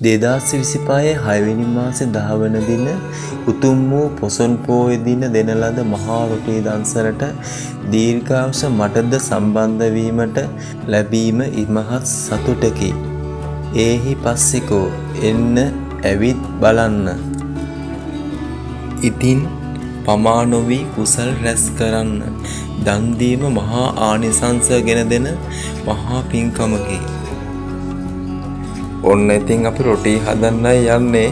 2025 6 මාසේ 10 වන දින උතුම් වූ පොසොන් පෝය දින දෙන ලද මහා රොටී දන්සලට දීර්ඝායුෂ මටද සම්බන්ධ වීමට ලැබීම ඉමහත් සතුටකි. ඒහි පස්සිකෝ එන්න ඇවිත් බලන්න. ඉතින් පමා නොවි කුසල් රැස් කරන්න. දන් දීම මහා ආනිසංස ගෙන දෙන මහා පින්කමකි. ඔන්න ඉතින් අපි රොටී හදන්නයි යන්නේ.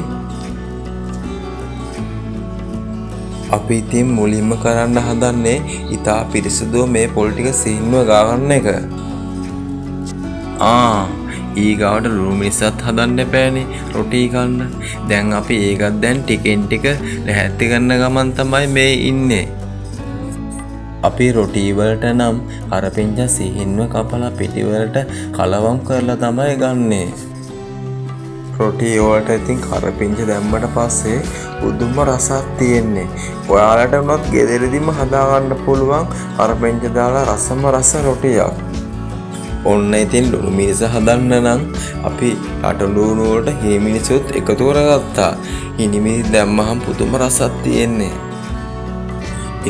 අපි ඉතින් මුලින්ම කරන්න හදන්නේ ඉතා පිරිසිදුව මේ පොල් ටික සීන්ව ගාගන්න එක. ඊගාවට ලුණු මිරිසත් හදන්න එපානේ රොටී කන්න. දැන් අපි ඒකත් දැන් ටිකෙන් ටික ලැහැත්ති කරන ගමන් තමයි මේ ඉන්නේ. අපි රොටී වලට නම් හරපෙන්ජා සිහින්ව කපලා පිටි වලට කලවම් කරලා තමයි ගන්නෙ. රොටී වලට ඉතින් කරපිංච දැම්මට පස්සේ පුදුම රසක් තියෙන්නේ. ඔයාලට උනත් ගෙදරදීම හදා ගන්න පුළුවන් කරපිංච දාලා රසම රස රොටියක්. ඔන්න ඉතින් ලුණු මිරිස හදන්න නම් අපි අටලුණු වලට හිමිනිසොත් එකතු කරගත්තා. හිනිමිරි දැම්මහම පුදුම රසක් තියෙන්නේ.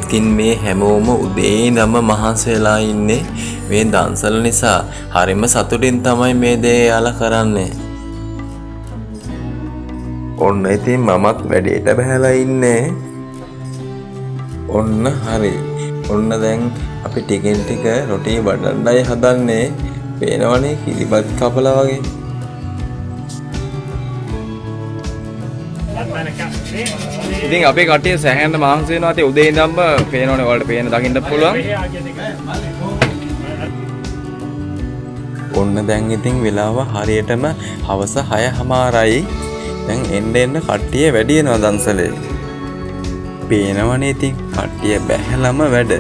ඉතින් මේ හැමෝම උදේ ඉඳන්ම මහන්සි වෙලා ඉන්නේ මේ දන්සල නිසා. හරිම සතුටින් තමයි මේ දේ යාලා කරන්නේ. ඔන්න ඉතින් මමත් වැඩේට බහැලා ඉන්නේ. ඔන්න හරි. ඔන්න දැන් අපි ටිකෙන් ටික රොටී වඩන්නයි හදන්නේ. පේනවනේ කිරිබත් කපලා වගේ. ඉතින් අපේ කට්ටිය සෑහෙන මහන්සි වෙනවා. ඉතින් උදේ ඉඳන්ම පේනවනේ ඔයාලට පේන දකින්න පුළුවන්. ඔන්න දැන් ඉතින් වෙලාව හරියටම හවස 6:00යි. දැන් එන්න කට්ටිය වැඩි වෙනවා දන්සලේ. පේනවනේ ඉතින් කට්ටිය බැහැලම වැඩ.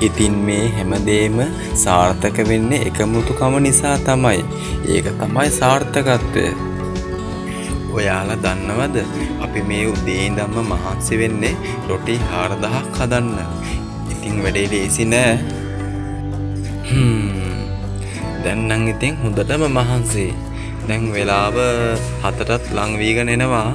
ඉතින් මේ හැමදේම සාර්ථක වෙන්නේ එකමුතුකම නිසා තමයි. ඒක තමයි සාර්ථකත්වය. ඔයාලා දන්නවද අපි මේ උදේ ඉඳන්ම මහන්සි වෙන්නේ රොටී 4000ක් හදන්න. ඉතින් වැඩේ ලේසි නෑ. දැන් නම් ඉතින් හොඳටම මහන්සි. දැන් වෙලාව 7ටත් ලං වීගෙන එනවා.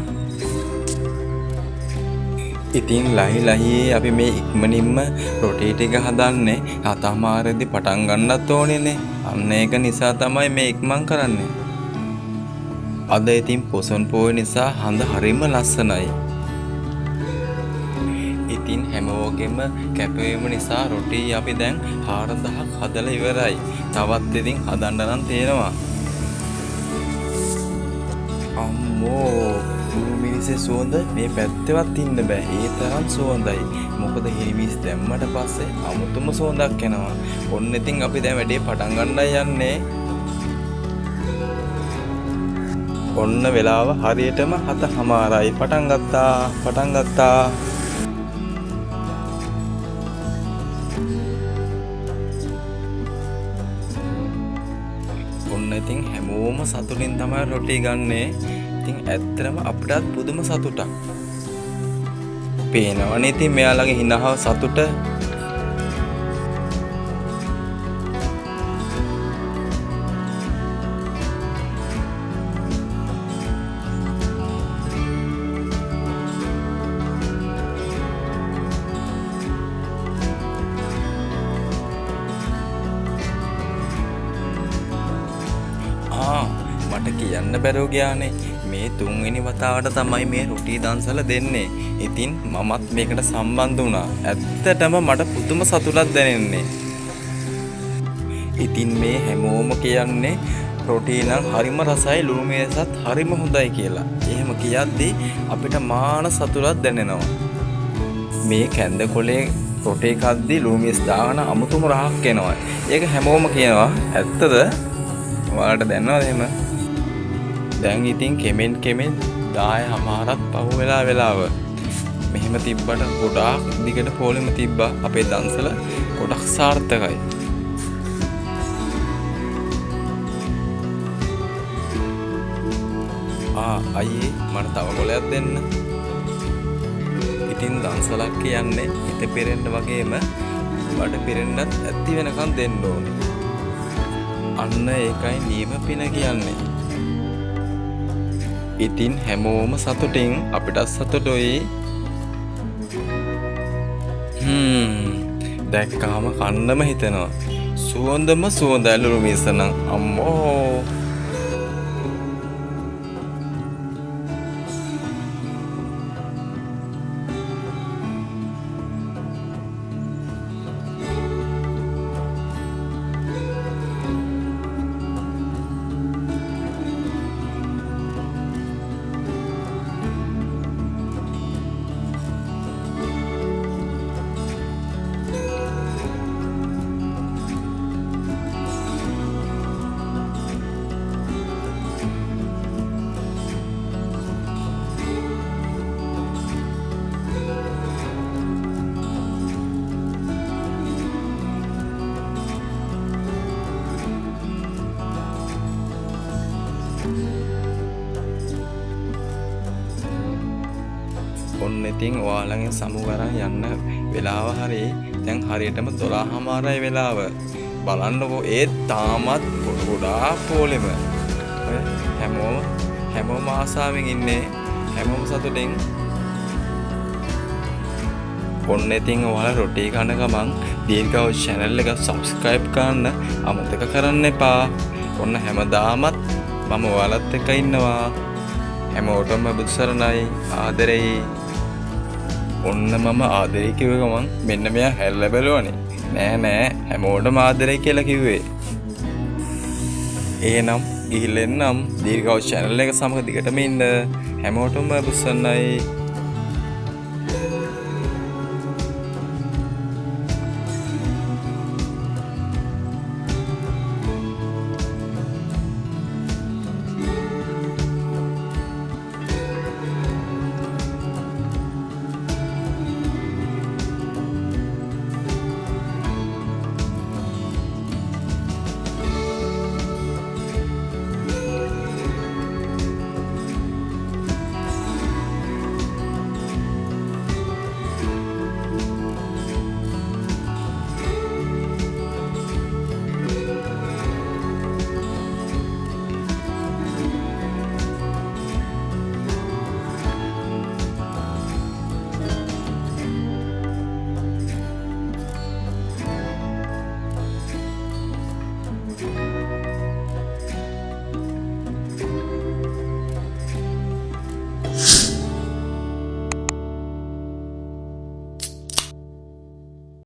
ඉතින් ලහි අපි මේ ඉක්මනින්ම රොටී ටික හදන්නේ. 7:00 පටන් ගන්නත් ඕනේනේ. අන්න ඒක නිසා තමයි මේ ඉක්මන් කරන්නේ. අද ඉතින් පොසොන් පෝය නිසා හඳ හරිම ලස්සනයි. ඉතින් හැමෝගෙම කැපවීම නිසා රොටී අපි දැන් 4000ක් හදලා ඉවරයි. තවත් ඉතින් හදන්න නම් තියෙනවා. අම්මෝ ලුණු මිරිසේ සුවඳ මේ පැත්තෙවත් ඉන්න බෑ. ඒ තරම් සුවඳයි. මොකද හිරිමිස් දැම්මට පස්සේ අමුතුම සුවඳක් එනවා. ඔන්න ඉතින් අපි දැන් වැඩේ පටන් ගන්නයි යන්නේ. ඔන්න වෙලාව හරියටම 7:00යි. පටන් ගත්තා. ඔන්න ඉතින් හැමෝම සතුටින් තමයි රොටී ගන්නේ. ඉතින් ඇත්තටම අපිටත් පුදුම සතුටක්. පේනවනේ ඉතින් මෙයාලගේ හිනහව සතුට. මට කියන්න බැරුව ගියානේ. මේ 3 වෙනි වතාවට තමයි මේ රොටී දන්සල දෙන්නේ. ඉතින් මමත් මේකට සම්බන්ධ වුණා. ඇත්තටම මට පුදුම සතුටක් දැනෙන්නේ. ඉතින් මේ හැමෝම කියන්නේ රොටී නම් හරිම රසයි, ලුණු මිරිසත් හරිම හොඳයි කියලා. එහෙම කියද්දී අපිට මාන සතුටක් දැනෙනවා. මේ කැන්ද කොලේ රොටී කද්දී ලුණු මිරිස් දාන අමුතුම රහක් එනවා. ඒක හැමෝම කියනවා. ඇත්තද? ඔයාලට දැනනවද එහෙම? දැන් ඉතින් කෙමෙන් 10:00ක් පහු වෙලා වෙලාව. මෙහෙම තිබ්බට ගොඩාක් දිගට පොලෙම තිබ්බා. අපේ දන්සල ගොඩක් සාර්ථකයි. අයියේ මට තව කොලයක් දෙන්න. ඉතින් දන්සලක් කියන්නේ හිත පෙරෙන්න වගේම බඩ පෙරෙන්නත් ඇති වෙනකන් දෙන්න ඕනේ. අන්න ඒකයි නියම පින කියන්නේ. ඉතින් හැමෝම සතුටින් අපිටත් සතුටුයි. දැක්කාම කන්නම හිතෙනවා. සුවඳම සුවඳ ඇලුරු මිසනම් අම්මෝ. ඔන්න ඉතින් ඔයාලගෙන් සමු කරන් යන්න වෙලාව හරි. දැන් හරියටම 12:00 වෙලාව. බලන්නකෝ ඒත් තාමත් ගොඩාක් පොලෙම. හැමෝම ආසාවෙන් ඉන්නේ. හැමෝම සතුටින්. ඔන්න ඉතින් ඔයාලා රොටි කන ගමන් දීර්ඝව channel එක subscribe කරන්න අමතක කරන්න එපා. ඔන්න හැමදාමත් මම ඔයාලත් එක්ක ඉන්නවා. හැමෝටම බුදු සරණයි ආදරෙයි. ඔන්න මම ආදරේ කිව්ව ගමන් මෙන්න මෙයා හැල්ල බැලුවනේ. නෑ හැමෝටම ආදරේ කියලා කිව්වේ. එහෙනම් ගිහිල්ලා එන්නම්. දීර්ඝව channel එක සමග දිගටම ඉන්න. හැමෝටම බුසන්නයි.